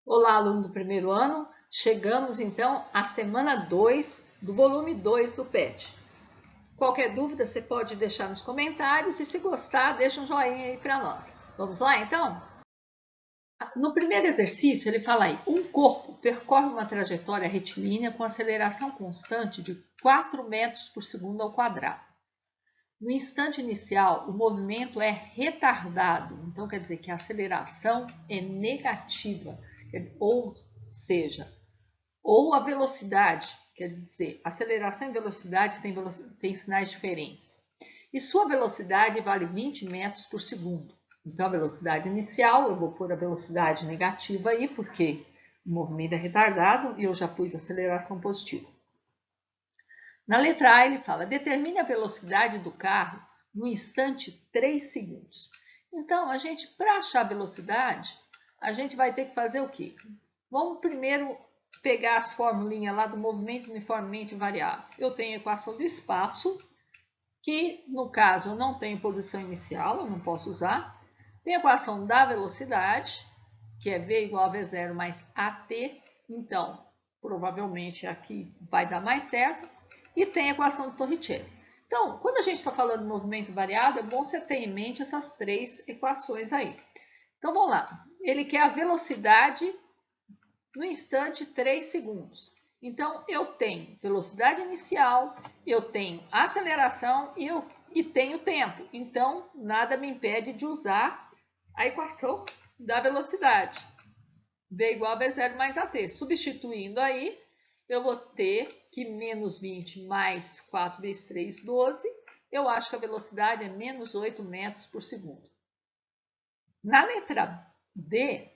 Olá, aluno do primeiro ano. Chegamos então à semana 2 do volume 2 do PET. Qualquer dúvida você pode deixar nos comentários e se gostar, deixa um joinha aí para nós. Vamos lá então? No primeiro exercício ele fala aí, um corpo percorre uma trajetória retilínea com aceleração constante de 4 metros por segundo ao quadrado. No instante inicial, o movimento é retardado, então quer dizer que a aceleração é negativa, ou seja, ou a velocidade, quer dizer, aceleração e velocidade têm sinais diferentes. E sua velocidade vale 20 metros por segundo. Então, a velocidade inicial, eu vou pôr a velocidade negativa aí, porque o movimento é retardado, e eu já pus aceleração positiva. Na letra A, ele fala, determine a velocidade do carro no instante 3 segundos. Então, para achar a velocidade, a gente vai ter que fazer o quê? Vamos primeiro pegar as formulinhas lá do movimento uniformemente variável. Eu tenho a equação do espaço, que no caso eu não tenho posição inicial, eu não posso usar. Tem a equação da velocidade, que é V igual a V0 mais AT. Então, provavelmente aqui vai dar mais certo. E tem a equação de Torricelli. Então, quando a gente está falando de movimento variado, é bom você ter em mente essas três equações aí. Então, vamos lá. Ele quer a velocidade no instante 3 segundos. Então, eu tenho velocidade inicial, eu tenho aceleração e tenho tempo. Então, nada me impede de usar a equação da velocidade. V igual a V0 mais AT. Substituindo aí, eu vou ter que menos 20 mais 4 vezes 3, 12. Eu acho que a velocidade é menos 8 metros por segundo. Na letra D,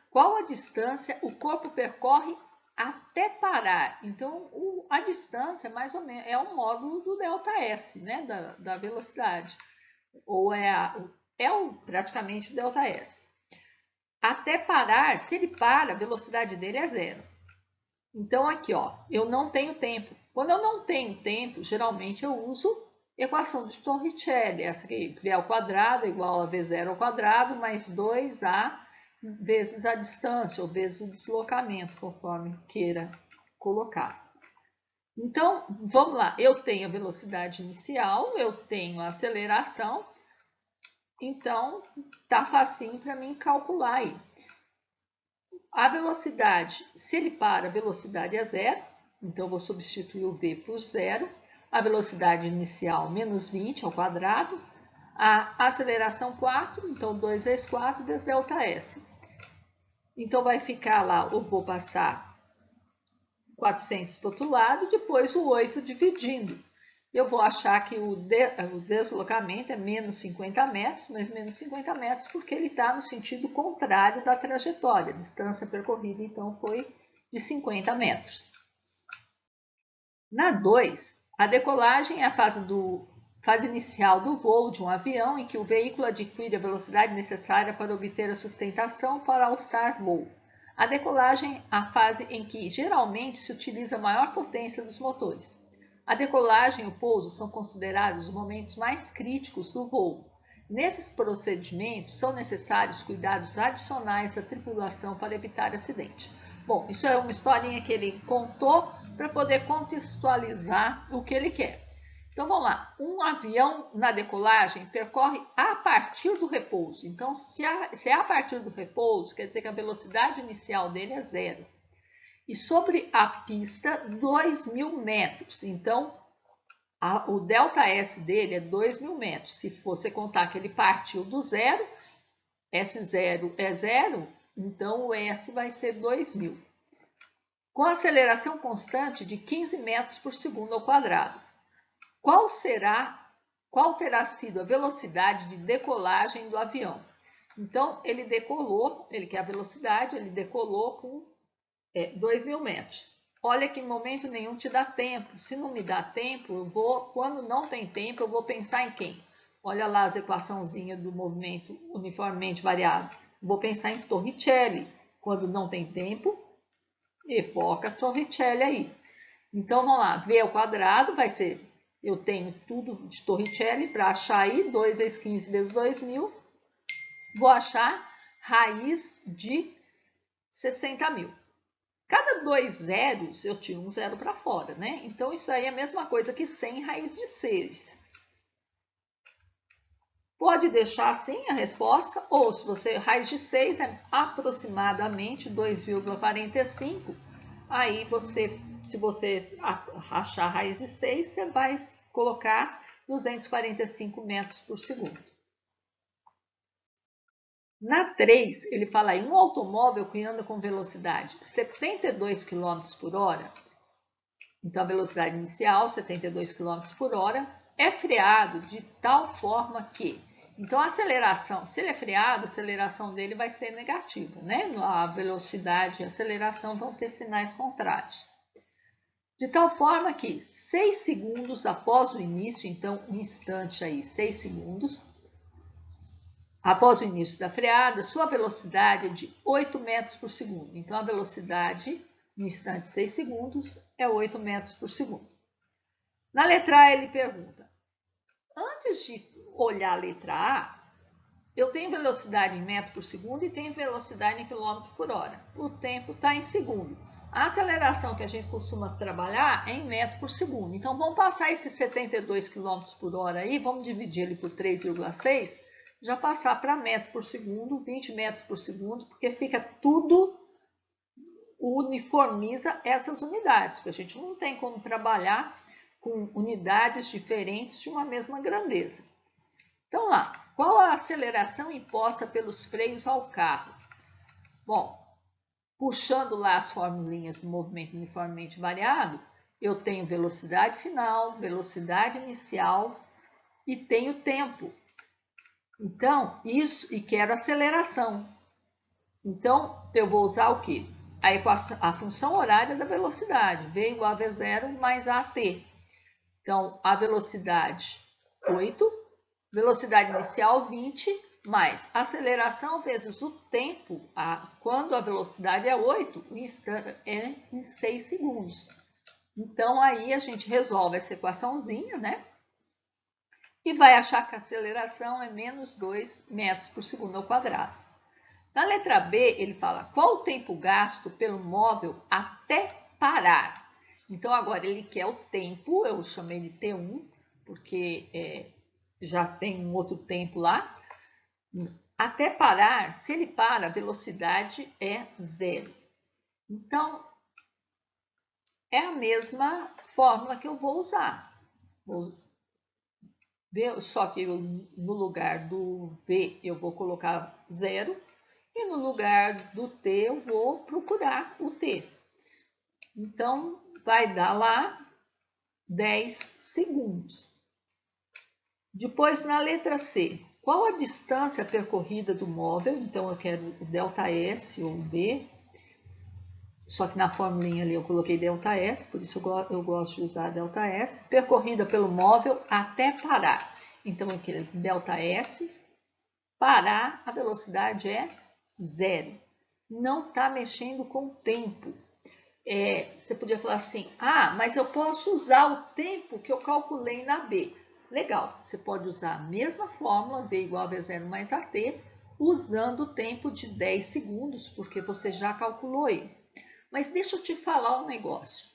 qual a distância o corpo percorre até parar? Então, a distância mais ou menos é um módulo do ΔS, né, da velocidade. Ou praticamente o ΔS. Até parar, se ele para, a velocidade dele é zero. Então, aqui, ó, eu não tenho tempo. Quando eu não tenho tempo, geralmente eu uso equação de Torricelli. Essa aqui, V ao quadrado é igual a V0 ao quadrado mais 2A vezes a distância, ou vezes o deslocamento, conforme queira colocar. Então, vamos lá. Eu tenho a velocidade inicial, eu tenho a aceleração. Então, tá facinho para mim calcular aí. A velocidade, se ele para, a velocidade é zero, então eu vou substituir o V por zero. A velocidade inicial, menos 20 ao quadrado. A aceleração 4, então 2 vezes 4 vezes ΔS. Então vai ficar lá, eu vou passar 400 para o outro lado, depois o 8 dividindo. Eu vou achar que o deslocamento é menos 50 metros, mas menos 50 metros porque ele está no sentido contrário da trajetória. A distância percorrida, então, foi de 50 metros. Na 2, a decolagem é a fase inicial do voo de um avião em que o veículo adquire a velocidade necessária para obter a sustentação para alçar voo. A decolagem é a fase em que geralmente se utiliza a maior potência dos motores. A decolagem e o pouso são considerados os momentos mais críticos do voo. Nesses procedimentos, são necessários cuidados adicionais da tripulação para evitar acidente. Bom, isso é uma historinha que ele contou para poder contextualizar o que ele quer. Então, vamos lá. Um avião na decolagem percorre a partir do repouso. Então, se é a partir do repouso, quer dizer que a velocidade inicial dele é zero. E sobre a pista, 2.000 metros. Então, o ΔS dele é 2.000 metros. Se você contar que ele partiu do zero, S0 é zero, então o S vai ser 2.000. Com aceleração constante de 15 metros por segundo ao quadrado. Qual terá sido a velocidade de decolagem do avião? Então, ele decolou, ele quer a velocidade, ele decolou com 2.000 metros. Olha que em momento nenhum te dá tempo. Se não me dá tempo, quando não tem tempo, eu vou pensar em quem? Olha lá as equaçãozinhas do movimento uniformemente variado. Vou pensar em Torricelli. Quando não tem tempo, evoca Torricelli aí. Então, vamos lá. V ao quadrado vai ser, eu tenho tudo de Torricelli para achar aí, 2 vezes 15 vezes 2.000. Vou achar raiz de 60 mil. Cada 2 zeros, eu tiro um zero para fora, né? Então, isso aí é a mesma coisa que 100 raiz de 6. Pode deixar assim a resposta, ou se você, raiz de 6 é aproximadamente 2,45, aí você, se você achar a raiz de 6, você vai colocar 245 metros por segundo. Na 3, ele fala aí, um automóvel que anda com velocidade 72 km por hora, então a velocidade inicial, 72 km por hora, é freado de tal forma que, então a aceleração, se ele é freado, a aceleração dele vai ser negativa, né? A velocidade e a aceleração vão ter sinais contrários. De tal forma que 6 segundos após o início, então um instante aí, 6 segundos, após o início da freada, sua velocidade é de 8 metros por segundo. Então, a velocidade, no instante 6 segundos, é 8 metros por segundo. Na letra A, ele pergunta, antes de olhar a letra A, eu tenho velocidade em metro por segundo e tenho velocidade em quilômetro por hora. O tempo está em segundo. A aceleração que a gente costuma trabalhar é em metro por segundo. Então, vamos passar esses 72 km por hora aí, vamos dividir ele por 3,6, já passar para metro por segundo, 20 metros por segundo, porque fica tudo, uniformiza essas unidades, porque a gente não tem como trabalhar com unidades diferentes de uma mesma grandeza. Então lá, qual a aceleração imposta pelos freios ao carro? Bom, puxando lá as formulinhas do movimento uniformemente variado, eu tenho velocidade final, velocidade inicial e tenho tempo. Então, isso, e quero aceleração. Então, eu vou usar o quê? A função horária da velocidade, V igual a V0 mais AT. Então, a velocidade 8, velocidade inicial 20, mais aceleração vezes o tempo, quando a velocidade é 8, o instante é em 6 segundos. Então, aí a gente resolve essa equaçãozinha, né? E vai achar que a aceleração é menos 2 metros por segundo ao quadrado. Na letra B, ele fala qual o tempo gasto pelo móvel até parar. Então, agora ele quer o tempo, eu chamei de T1, porque já tem um outro tempo lá. Até parar, se ele para, a velocidade é 0. Então, é a mesma fórmula que eu vou usar. Só que no lugar do V eu vou colocar 0 e no lugar do T eu vou procurar o T. Então, vai dar lá 10 segundos. Depois, na letra C, qual a distância percorrida do móvel? Então, eu quero o ΔS ou B, só que na formulinha ali eu coloquei ΔS, por isso eu gosto de usar ΔS, percorrida pelo móvel até parar. Então, eu quero ΔS, parar, a velocidade é 0. Não está mexendo com o tempo. Você podia falar assim, mas eu posso usar o tempo que eu calculei na B. Legal, você pode usar a mesma fórmula, V igual a V0 mais AT, usando o tempo de 10 segundos, porque você já calculou ele. Mas deixa eu te falar um negócio.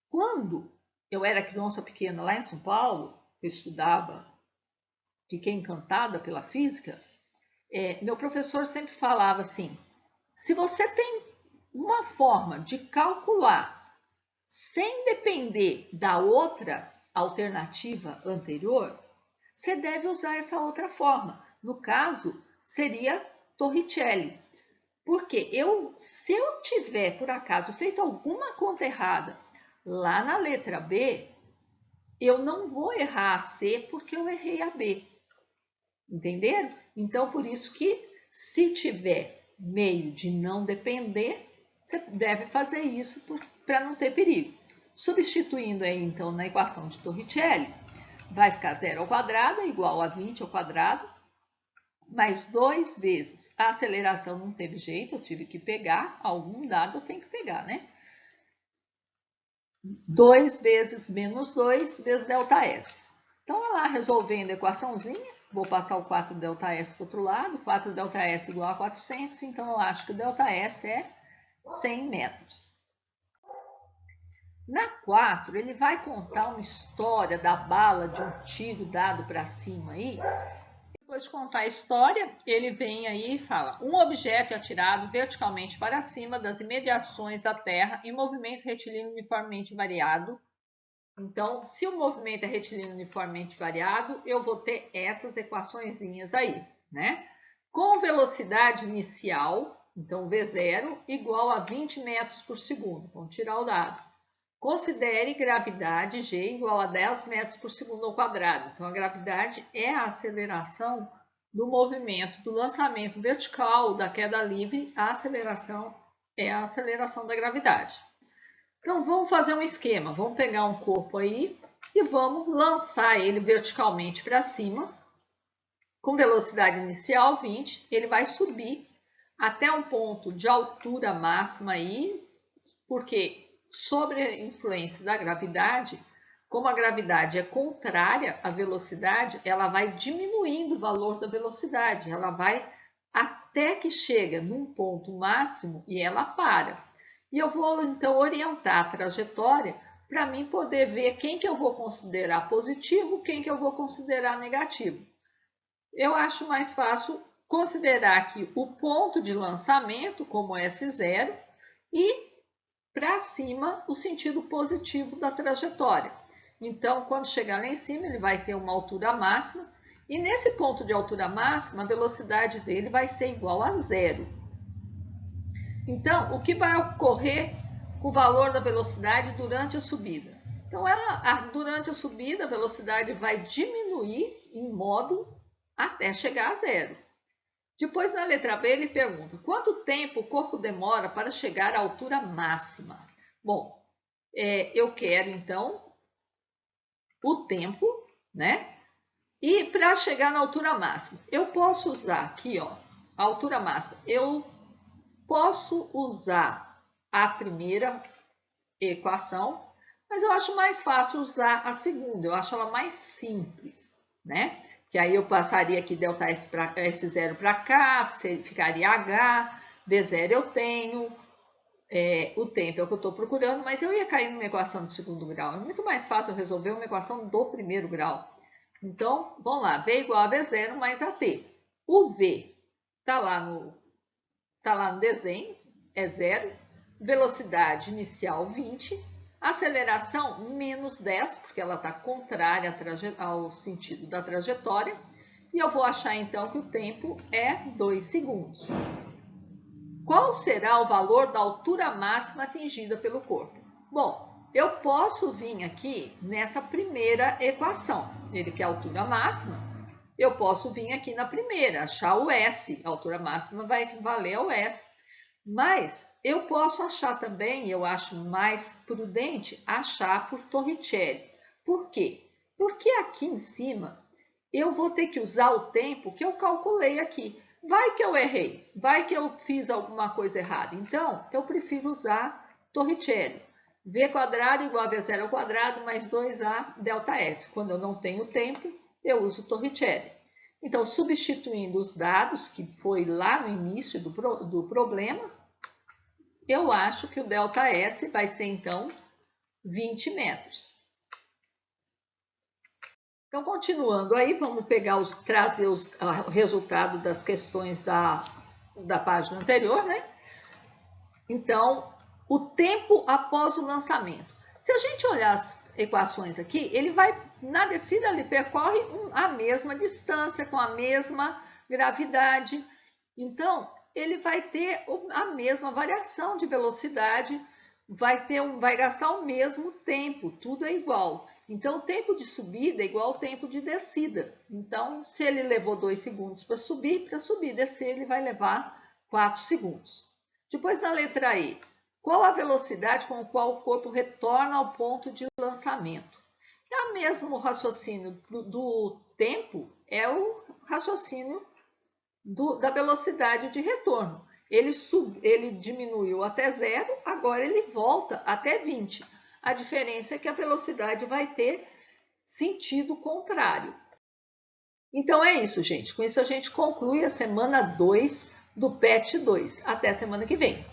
Quando eu era criança pequena lá em São Paulo, eu estudava, fiquei encantada pela física, meu professor sempre falava assim, se você tem uma forma de calcular sem depender da outra alternativa anterior, você deve usar essa outra forma. No caso, seria Torricelli. Porque se eu tiver, por acaso, feito alguma conta errada lá na letra B, eu não vou errar a C porque eu errei a B. Entenderam? Então, por isso que, se tiver meio de não depender, você deve fazer isso para não ter perigo. Substituindo aí, então, na equação de Torricelli, vai ficar 0 ao quadrado igual a 20 ao quadrado, mais 2 vezes. A aceleração não teve jeito, eu tive que pegar, algum dado eu tenho que pegar, né? 2 vezes menos 2 vezes ΔS. Então, lá resolvendo a equaçãozinha, vou passar o 4ΔS para o outro lado, 4ΔS igual a 400, então eu acho que o ΔS é 100 metros. Na 4, ele vai contar uma história da bala de um tiro dado para cima aí. Depois de contar a história, ele vem aí e fala: um objeto é atirado verticalmente para cima das imediações da Terra em movimento retilíneo uniformemente variado. Então, se o movimento é retilíneo uniformemente variado, eu vou ter essas equaçõezinhas aí, né? Com velocidade inicial, então V0, igual a 20 metros por segundo. Vamos tirar o dado. Considere gravidade G igual a 10 metros por segundo ao quadrado. Então, a gravidade é a aceleração do movimento do lançamento vertical da queda livre. A aceleração é a aceleração da gravidade. Então, vamos fazer um esquema. Vamos pegar um corpo aí e vamos lançar ele verticalmente para cima. Com velocidade inicial 20, ele vai subir até um ponto de altura máxima aí, porque sobre a influência da gravidade, como a gravidade é contrária à velocidade, ela vai diminuindo o valor da velocidade, ela vai até que chega num ponto máximo e ela para. E eu vou então orientar a trajetória para mim poder ver quem que eu vou considerar positivo, quem que eu vou considerar negativo. Eu acho mais fácil considerar aqui o ponto de lançamento como S0 e para cima o sentido positivo da trajetória. Então, quando chegar lá em cima, ele vai ter uma altura máxima e nesse ponto de altura máxima, a velocidade dele vai ser igual a 0. Então, o que vai ocorrer com o valor da velocidade durante a subida? Então, durante a subida, a velocidade vai diminuir em módulo até chegar a 0. Depois, na letra B, ele pergunta: quanto tempo o corpo demora para chegar à altura máxima? Bom, eu quero, então, o tempo, né? E para chegar na altura máxima, eu posso usar aqui, ó, a altura máxima. Eu posso usar a primeira equação, mas eu acho mais fácil usar a segunda. Eu acho ela mais simples, né? Que aí eu passaria aqui ΔS S0 para cá, ficaria H, V0 eu tenho, o tempo é o que eu estou procurando, mas eu ia cair numa equação de segundo grau. É muito mais fácil resolver uma equação do primeiro grau. Então, vamos lá, V igual a V0 mais AT. O V está lá no desenho, é 0, velocidade inicial 20, aceleração menos 10, porque ela está contrária ao sentido da trajetória, e eu vou achar então que o tempo é 2 segundos. Qual será o valor da altura máxima atingida pelo corpo? Bom, eu posso vir aqui nessa primeira equação, ele quer a altura máxima, eu posso vir aqui na primeira, achar o S, a altura máxima vai equivaler ao S. Mas eu posso achar também, eu acho mais prudente, achar por Torricelli. Por quê? Porque aqui em cima eu vou ter que usar o tempo que eu calculei aqui. Vai que eu errei, vai que eu fiz alguma coisa errada. Então, eu prefiro usar Torricelli. V quadrado igual a V0 ao quadrado mais 2A ΔS. Quando eu não tenho tempo, eu uso Torricelli. Então, substituindo os dados, que foi lá no início do problema, eu acho que o ΔS vai ser, então, 20 metros. Então, continuando aí, vamos trazer o resultado das questões da página anterior, né? Então, o tempo após o lançamento. Se a gente olhar as equações aqui, ele vai, na descida, ele percorre a mesma distância, com a mesma gravidade. Então, ele vai ter a mesma variação de velocidade, vai gastar o mesmo tempo, tudo é igual. Então, o tempo de subida é igual ao tempo de descida. Então, se ele levou 2 segundos para subir e descer, ele vai levar 4 segundos. Depois, na letra E, qual a velocidade com a qual o corpo retorna ao ponto de lançamento? É o mesmo raciocínio do tempo, é o raciocínio da velocidade de retorno. Ele diminuiu até 0, agora ele volta até 20. A diferença é que a velocidade vai ter sentido contrário. Então é isso, gente. Com isso a gente conclui a semana 2 do PET 2. Até semana que vem.